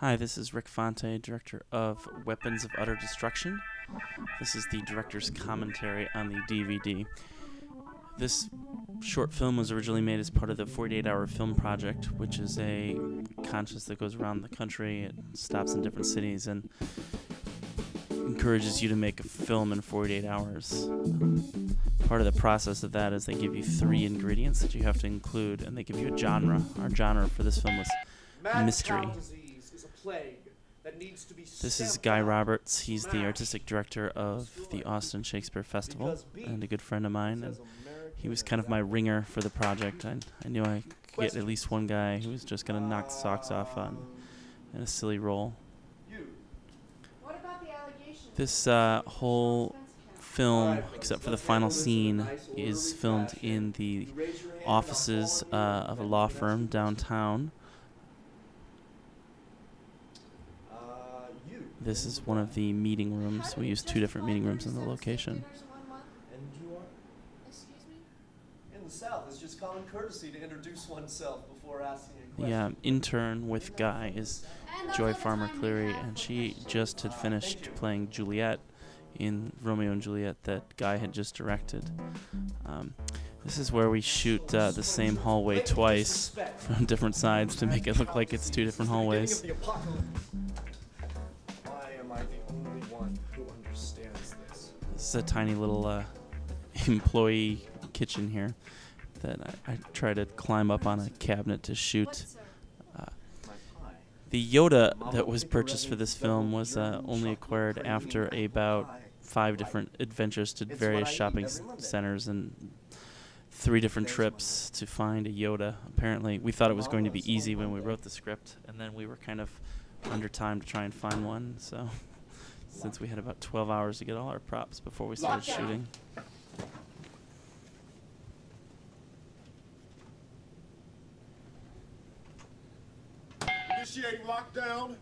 Hi, this is Rick Fonte, director of Weapons of Udder Destruction. This is the director's commentary on the DVD. This short film was originally made as part of the 48-hour film project, which is a contest that goes around the country. It stops in different cities and encourages you to make a film in 48 hours. Part of the process of that is they give you 3 ingredients that you have to include, and they give you a genre. Our genre for this film was mystery. This is Guy Roberts. He's the artistic director of the Austin Shakespeare Festival and a good friend of mine. And he was kind of my ringer for the project. I knew I could get at least one guy who was just going to knock the socks off on in a silly role. This whole film, except for the final scene, is filmed in the offices of a law firm downtown. This is one of the meeting rooms. We used 2 different meeting rooms in the location. In the South, it's just common courtesy to introduce oneself before asking a The question. intern with Guy is Joy Farmer Cleary, and she just had finished playing Juliet in Romeo and Juliet that Guy had just directed. This is where we shoot the same hallway twice from different sides to make it look like it's 2 different hallways. This is a tiny little employee kitchen here that I try to climb up on a cabinet to shoot. The Yoda that was purchased for this film was only acquired after about 5 different adventures to various shopping centers and 3 different trips to find a Yoda. Apparently, we thought it was going to be easy when we wrote the script, and then we were kind of under time to try and find one, so since we had about 12 hours to get all our props before we started shooting. Initiating lockdown.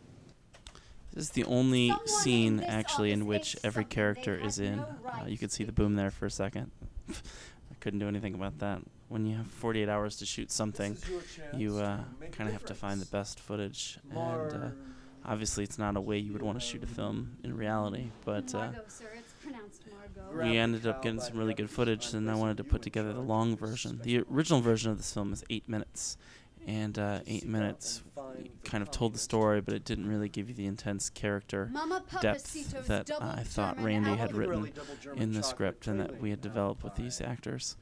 This is the only scene, actually, in which every character is in. You could see the boom there for a second. I couldn't do anything about that. When you have 48 hours to shoot something, you kind of have to find the best footage. And obviously, it's not a way you would want to shoot a film in reality, but we ended up getting some really good footage, and I wanted to put together the long version. The original version of this film is 8 minutes, and 8 minutes kind of told the story, but it didn't really give you the intense character depth that I thought Randy had written in the script and that we had developed with these actors.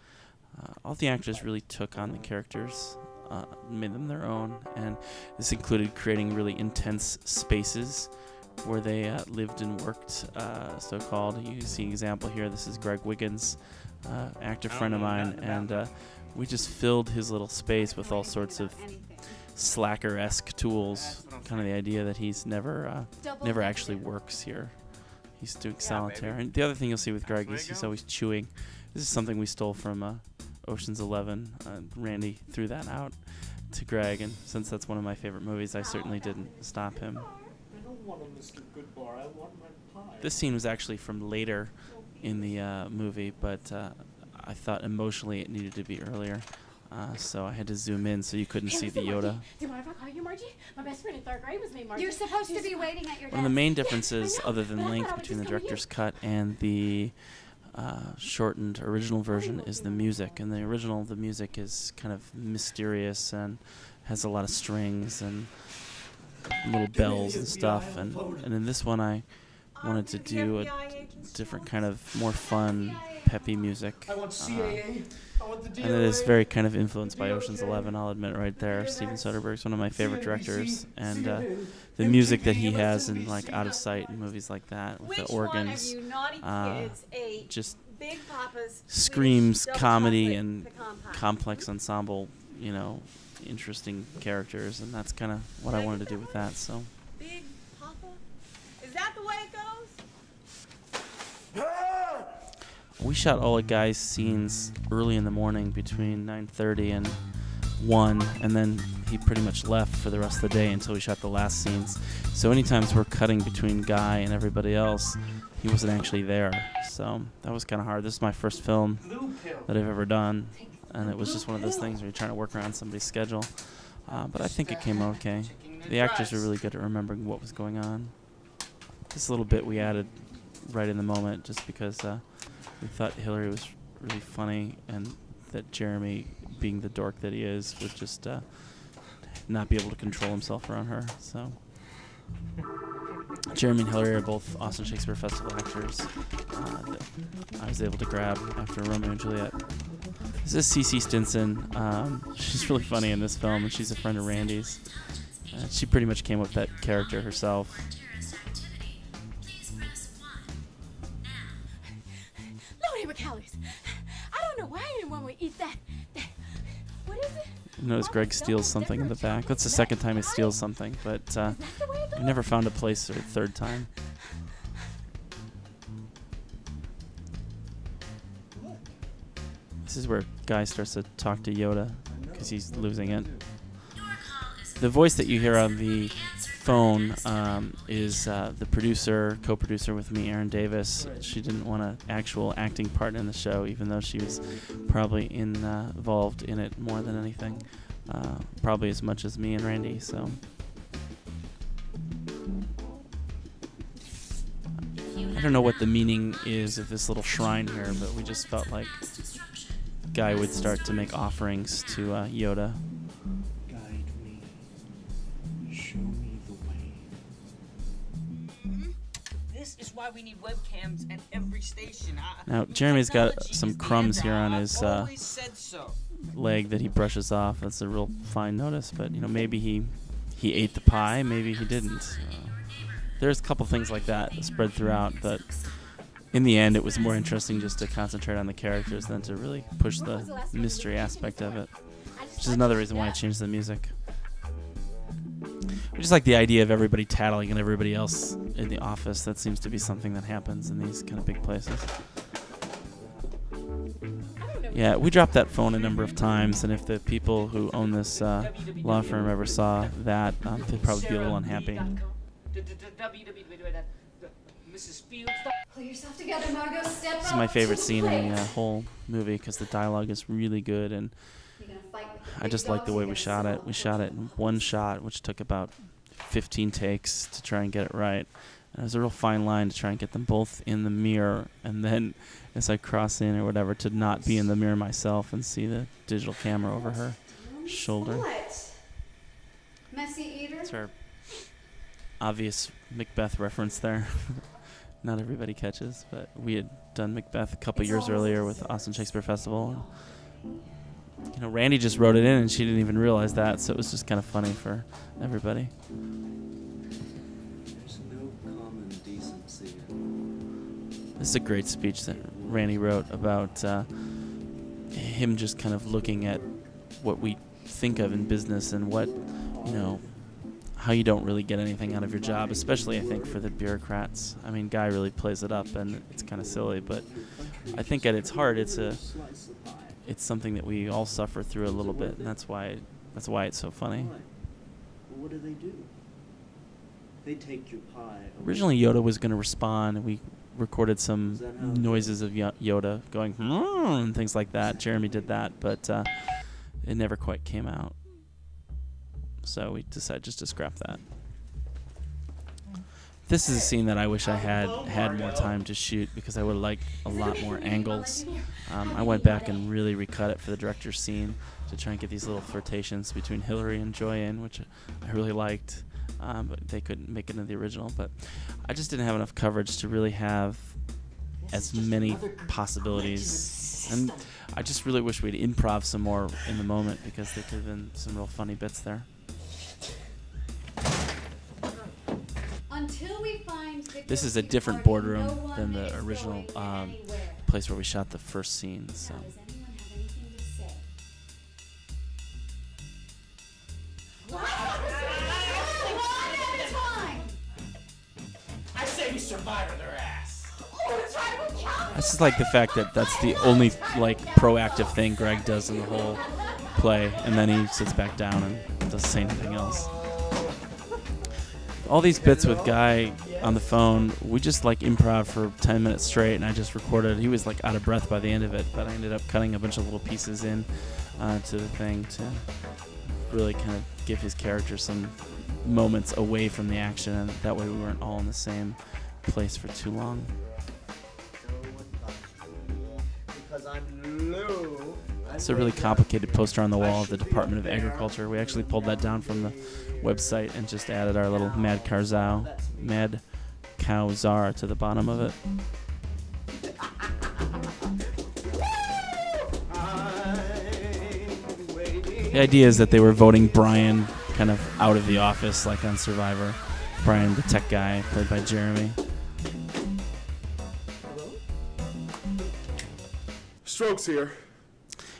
All the actors really took on the characters, made them their own, and this included creating really intense spaces where they lived and worked, so-called. You see an example here. This is Greg Wiggins, actor friend of mine, and we just filled his little space with all sorts of slacker-esque tools. Kind of the idea that he's never actually works here. He's doing solitaire. And the other thing you'll see with Greg is he's always chewing. This is something we stole from Ocean's 11. Randy threw that out to Greg, and since that's one of my favorite movies, I certainly didn't stop him. This scene was actually from later in the movie, but I thought emotionally it needed to be earlier, so I had to zoom in so you couldn't see the Yoda. Do you mind if I call you Margie? My best friend in 3rd grade was named Margie. You're supposed to be waiting at your desk. One of the main differences, other than length, between the director's cut and the shortened original version is the music. In the original, the music is kind of mysterious and has a lot of strings and little bells and stuff. And in this one, I wanted to do a different kind of more fun, peppy music. And it is very kind of influenced by Ocean's 11, I'll admit right there. Steven Soderbergh's one of my favorite directors, and the music that he has in like Out of Sight and movies like that with the organs just screams comedy and complex ensemble, you know, interesting characters, and that's kind of what I wanted to do with that. So Big Papa? Is that the way it goes? we shot all of Guy's scenes early in the morning between 9:30 and 1, and then he pretty much left for the rest of the day until we shot the last scenes. So anytime we're cutting between Guy and everybody else, he wasn't actually there. So that was kind of hard. This is my first film that I've ever done, and it was just one of those things where you're trying to work around somebody's schedule. But I think it came okay. The actors are really good at remembering what was going on. This little bit we added right in the moment just because we thought Hillary was really funny and that Jeremy, being the dork that he is, would just not be able to control himself around her. So Jeremy and Hillary are both Austin Shakespeare Festival actors that I was able to grab after Romeo and Juliet. This is Cece Stinson. She's really funny in this film, and she's a friend of Randy's. She pretty much came up with that character herself. Low calories. I don't know why anyone would eat that. What is it? Notice Greg steals something in the back. That's the second time he steals something, but we never found a place for the third time. This is where Guy starts to talk to Yoda because he's losing it. The voice that you hear on the phone is the producer, co-producer with me, Erin Davis. She didn't want an actual acting part in the show, even though she was probably involved in it more than anything, probably as much as me and Randy. So I don't know what the meaning is of this little shrine here, but we just felt like Guy would start to make offerings to Yoda. This is why we need webcams at every station. Now, Jeremy's got some crumbs here on his leg that he brushes off. That's a real fine notice, but you know, maybe he ate the pie, maybe he didn't. There's a couple things like that spread throughout, but in the end, it was more interesting just to concentrate on the characters than to really push the mystery aspect of it, which is another reason why I changed the music. I just like the idea of everybody tattling on everybody else in the office. That seems to be something that happens in these kind of big places. Yeah, we dropped that phone a number of times, and if the people who own this law firm ever saw that, they'd probably be a little unhappy. Pull yourself together, Margot. Step This is my favorite scene in the whole movie because the dialogue is really good, and I just like the way we shot it. We shot it in one shot, which took about 15 takes to try and get it right. And it was a real fine line to try and get them both in the mirror, and then as I cross in or whatever, to not be in the mirror myself and see the digital camera over her shoulder. Messy eater. That's our obvious Macbeth reference there. Not everybody catches, but we had done Macbeth a couple years earlier with Austin Shakespeare Festival. And, you know, Randy just wrote it in, and she didn't even realize that, so it was just kind of funny for everybody. There's no common decency. This is a great speech that Randy wrote about him just kind of looking at what we think of in business and what, you know, how you don't really get anything out of your job, especially I think for the bureaucrats. I mean, Guy really plays it up, and it's kind of silly, but I think at its heart, it's something that we all suffer through a little bit, and that's why it's so funny. Well, what do? They take your pie away. Originally, Yoda was going to respond, and we recorded some noises of Yoda going and things like that. Jeremy did that, but it never quite came out. So we decided just to scrap that. This is a scene that I wish I had more time to shoot because I would have liked a lot more angles. I went back and really recut it for the director's scene to try and get these little flirtations between Hillary and Joyanne, which I really liked, but they couldn't make it into the original. But I just didn't have enough coverage to really have as many possibilities. And I just really wish we'd improv some more in the moment because there could have been some real funny bits there. Until we find This is a different boardroom than the original place where we shot the first scene. So. Does anyone have anything to say? I say we survive their ass. I just like the fact that that's the only like proactive thing Greg does in the whole play, and then he sits back down and doesn't say anything else. All these bits with Guy on the phone, we just like improv for 10 minutes straight, and I just recorded. He was like out of breath by the end of it, but I ended up cutting a bunch of little pieces in to the thing to really kind of give his character some moments away from the action, and that way we weren't all in the same place for too long. Because I'm low. It's a really complicated poster on the wall of the Department of Agriculture. We actually pulled that down from the website and just added our little Mad Cow Czar to the bottom of it. The idea is that they were voting Brian kind of out of the office, like on Survivor. Brian, the tech guy, played by Jeremy. Strokes here.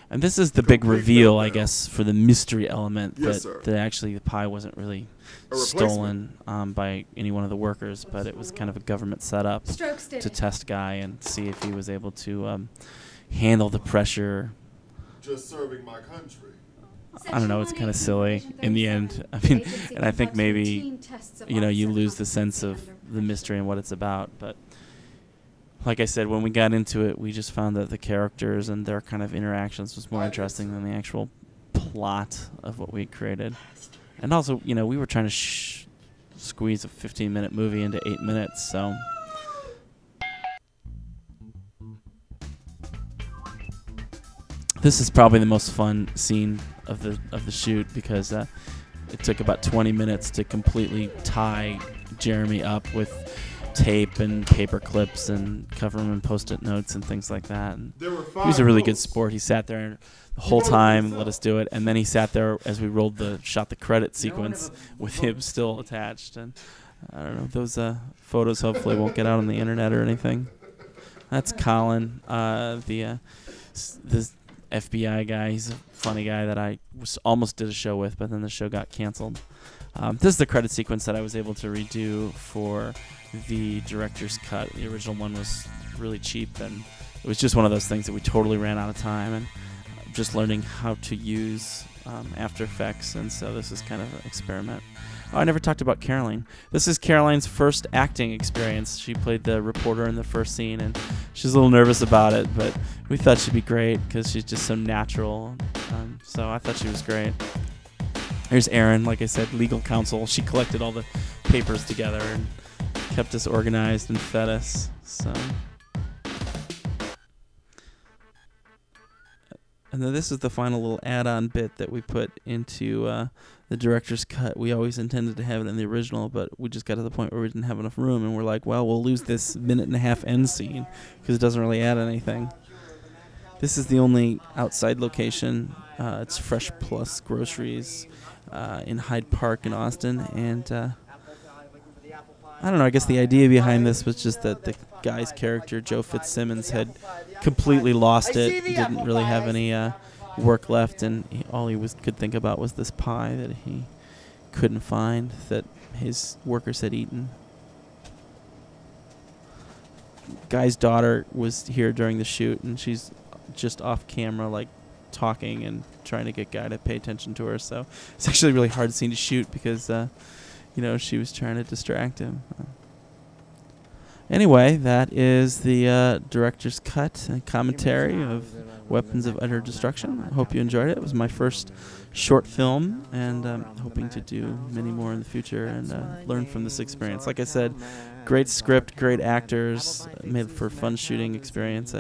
And this is the big reveal, I guess, for the mystery element, Yes, that, sir. that actually the pie wasn't really stolen by any one of the workers, but it was kind of a government setup Strokes did to it. test Guy and see if he was able to handle the pressure. Just serving my country. I don't know, it's kind of silly in the end. I mean, and I think maybe, you know, you lose the sense of the mystery and what it's about. But like I said, when we got into it, we just found that the characters and their kind of interactions was more interesting than the actual plot of what we had created. And also, you know, we were trying to squeeze a 15-minute movie into 8 minutes, so... This is probably the most fun scene of the shoot because it took about 20 minutes to completely tie Jeremy up with tape and paper clips and cover him in post-it notes and things like that. And There were he was a really good rules. sport. He sat there the whole time, let us do it, and then he sat there as we shot the credit sequence with him still attached. And I don't know, those photos hopefully won't get out on the internet or anything. That's Colin, the FBI guy. He's a funny guy that I almost did a show with, but then the show got canceled. This is the credit sequence that I was able to redo for the director's cut. The original one was really cheap, and it was just one of those things that we totally ran out of time, and just learning how to use After Effects, and so this is kind of an experiment. Oh, I never talked about Caroline. This is Caroline's first acting experience. She played the reporter in the first scene, and she's a little nervous about it, but we thought she'd be great because she's just so natural. So I thought she was great. Here's Erin, like I said, legal counsel. She collected all the papers together and kept us organized and fed us. So. And then this is the final little add-on bit that we put into the director's cut. We always intended to have it in the original, but we just got to the point where we didn't have enough room, and we're like, well, we'll lose this 1.5-minute end scene because it doesn't really add anything. This is the only outside location. It's Fresh Plus Groceries in Hyde Park in Austin, and I don't know, I guess the idea behind this was just that the guy's character, Joe Fitzsimmons, had completely lost it, didn't really have any work left, and all he could think about was this pie that he couldn't find that his workers had eaten. Guy's daughter was here during the shoot, and she's just off camera, like talking and trying to get Guy to pay attention to her. So it's actually a really hard scene to shoot because you know, she was trying to distract him. Anyway, that is the director's cut and commentary of Weapons of Utter Destruction. I hope you enjoyed it. It was my first short film, and I'm hoping to do many more in the future and learn from this experience. Like I said, great script, great actors, made for a fun shooting experience.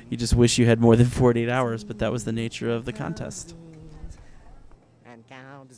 You just wish you had more than 48 hours, but that was the nature of the contest. And count